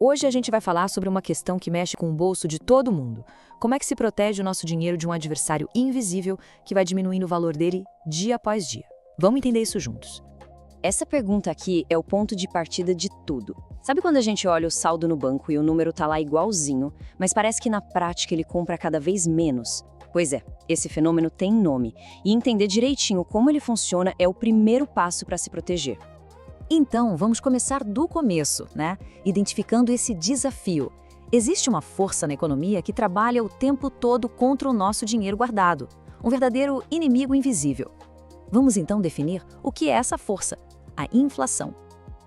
Hoje a gente vai falar sobre uma questão que mexe com o bolso de todo mundo. Como é que se protege o nosso dinheiro de um adversário invisível que vai diminuindo o valor dele dia após dia? Vamos entender isso juntos. Essa pergunta aqui é o ponto de partida de tudo. Sabe quando a gente olha o saldo no banco e o número tá lá igualzinho, mas parece que na prática ele compra cada vez menos? Pois é, esse fenômeno tem nome, e entender direitinho como ele funciona é o primeiro passo para se proteger. Então, vamos começar do começo, né? Identificando esse desafio. Existe uma força na economia que trabalha o tempo todo contra o nosso dinheiro guardado, um verdadeiro inimigo invisível. Vamos então definir o que é essa força, a inflação.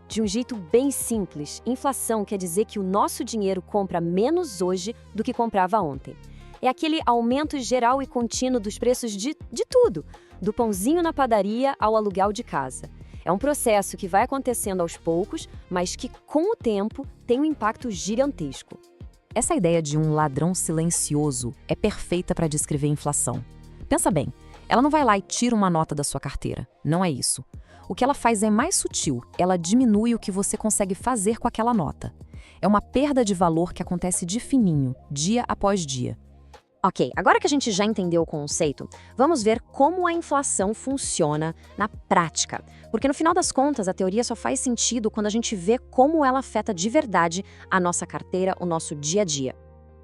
De um jeito bem simples, inflação quer dizer que o nosso dinheiro compra menos hoje do que comprava ontem. É aquele aumento geral e contínuo dos preços de tudo, do pãozinho na padaria ao aluguel de casa. É um processo que vai acontecendo aos poucos, mas que, com o tempo, tem um impacto gigantesco. Essa ideia de um ladrão silencioso é perfeita para descrever a inflação. Pensa bem, ela não vai lá e tira uma nota da sua carteira. Não é isso. O que ela faz é mais sutil, ela diminui o que você consegue fazer com aquela nota. É uma perda de valor que acontece de fininho, dia após dia. Ok, agora que a gente já entendeu o conceito, vamos ver como a inflação funciona na prática. Porque no final das contas, a teoria só faz sentido quando a gente vê como ela afeta de verdade a nossa carteira, o nosso dia a dia.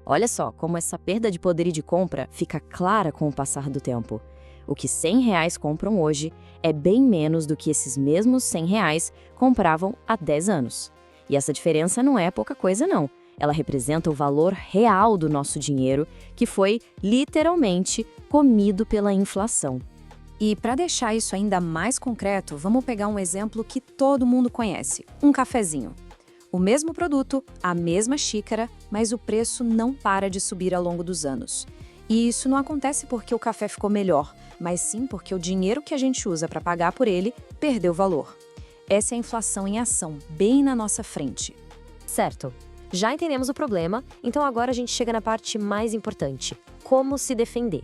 Olha só como essa perda de poder de compra fica clara com o passar do tempo. O que R$100 compram hoje é bem menos do que esses mesmos R$100 compravam há 10 anos. E essa diferença não é pouca coisa não. Ela representa o valor real do nosso dinheiro, que foi, literalmente, comido pela inflação. E para deixar isso ainda mais concreto, vamos pegar um exemplo que todo mundo conhece, um cafezinho. O mesmo produto, a mesma xícara, mas o preço não para de subir ao longo dos anos. E isso não acontece porque o café ficou melhor, mas sim porque o dinheiro que a gente usa para pagar por ele perdeu valor. Essa é a inflação em ação, bem na nossa frente. Certo. Já entendemos o problema, então agora a gente chega na parte mais importante: como se defender.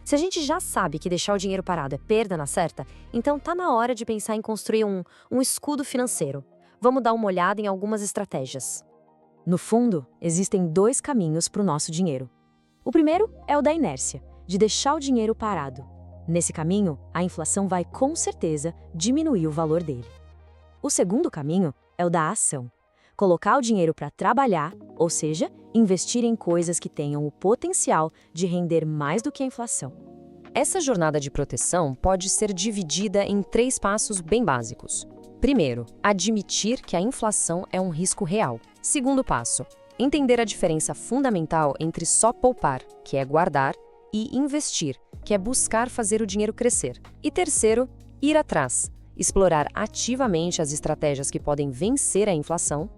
Se a gente já sabe que deixar o dinheiro parado é perda na certa, então tá na hora de pensar em construir um escudo financeiro. Vamos dar uma olhada em algumas estratégias. No fundo, existem dois caminhos para o nosso dinheiro. O primeiro é o da inércia, de deixar o dinheiro parado. Nesse caminho, a inflação vai com certeza diminuir o valor dele. O segundo caminho é o da ação. Colocar o dinheiro para trabalhar, ou seja, investir em coisas que tenham o potencial de render mais do que a inflação. Essa jornada de proteção pode ser dividida em 3 passos bem básicos. Primeiro, admitir que a inflação é um risco real. Segundo passo, entender a diferença fundamental entre só poupar, que é guardar, e investir, que é buscar fazer o dinheiro crescer. E terceiro, ir atrás, explorar ativamente as estratégias que podem vencer a inflação.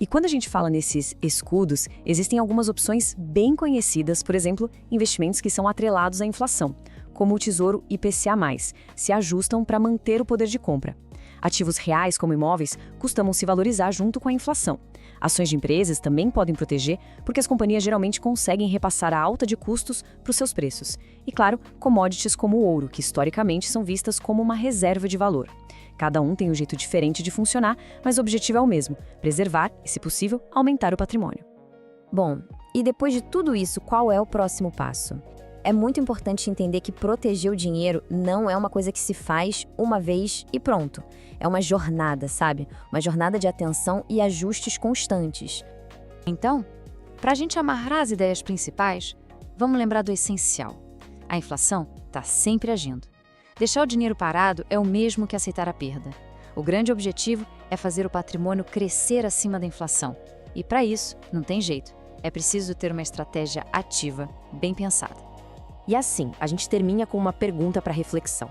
E quando a gente fala nesses escudos, existem algumas opções bem conhecidas, por exemplo, investimentos que são atrelados à inflação, como o Tesouro IPCA+, se ajustam para manter o poder de compra. Ativos reais, como imóveis, costumam se valorizar junto com a inflação. Ações de empresas também podem proteger, porque as companhias geralmente conseguem repassar a alta de custos para os seus preços. E, claro, commodities como o ouro, que historicamente são vistas como uma reserva de valor. Cada um tem um jeito diferente de funcionar, mas o objetivo é o mesmo: preservar e, se possível, aumentar o patrimônio. Bom, e depois de tudo isso, qual é o próximo passo? É muito importante entender que proteger o dinheiro não é uma coisa que se faz uma vez e pronto. É uma jornada, sabe? Uma jornada de atenção e ajustes constantes. Então, para a gente amarrar as ideias principais, vamos lembrar do essencial. A inflação está sempre agindo. Deixar o dinheiro parado é o mesmo que aceitar a perda. O grande objetivo é fazer o patrimônio crescer acima da inflação. E para isso, não tem jeito. É preciso ter uma estratégia ativa, bem pensada. E assim, a gente termina com uma pergunta para reflexão.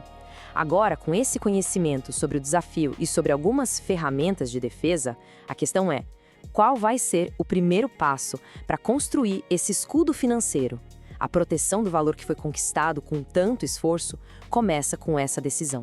Agora, com esse conhecimento sobre o desafio e sobre algumas ferramentas de defesa, a questão é: qual vai ser o primeiro passo para construir esse escudo financeiro? A proteção do valor que foi conquistado com tanto esforço começa com essa decisão.